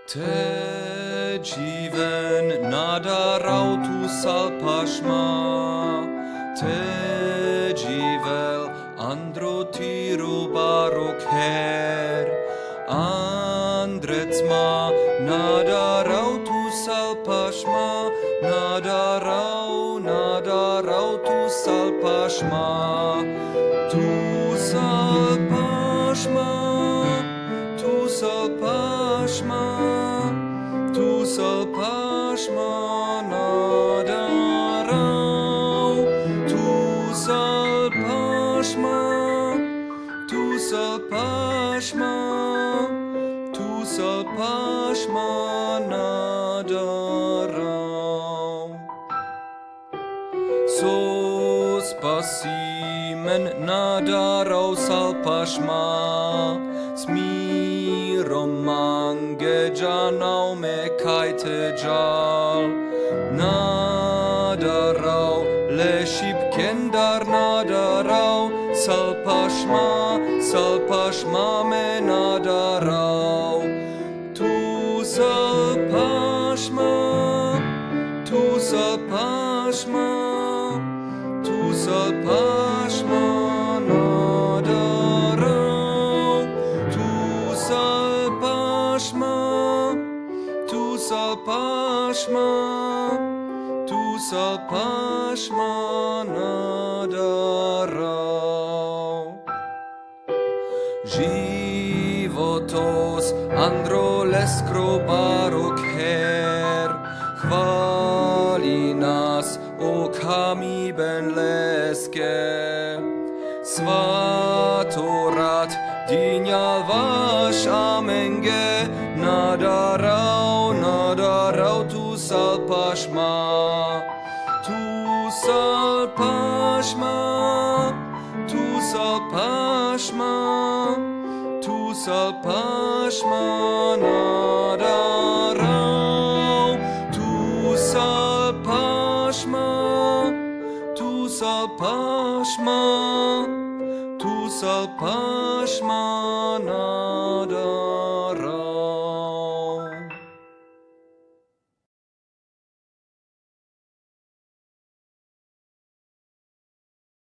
Te jiven nadarau tu salpashma, te jivel androtiru barokher, andretsma nadarau tu salpashma, nadarau tu salpashma, tu salpashma, tu salpashma. Tu salpashma nadarau, tu salpashma, tu salpashma, tu salpashma nadarau. So spasimen nadarau salpashma, Smiromange janau me kaite jal nadarau leship kendar nadarau salpashma me nadarau tu salpashma Tu salpashma nadarau. Životos androleskro barokher, chvali nas o kami ben leske. Svatorat dinyal vash amenge, nadarau tu salpashma, tu salpashma, tu salpashma, tu salpashma nadarau, tu salpashma, tu salpashma, tu salpashma nadarau.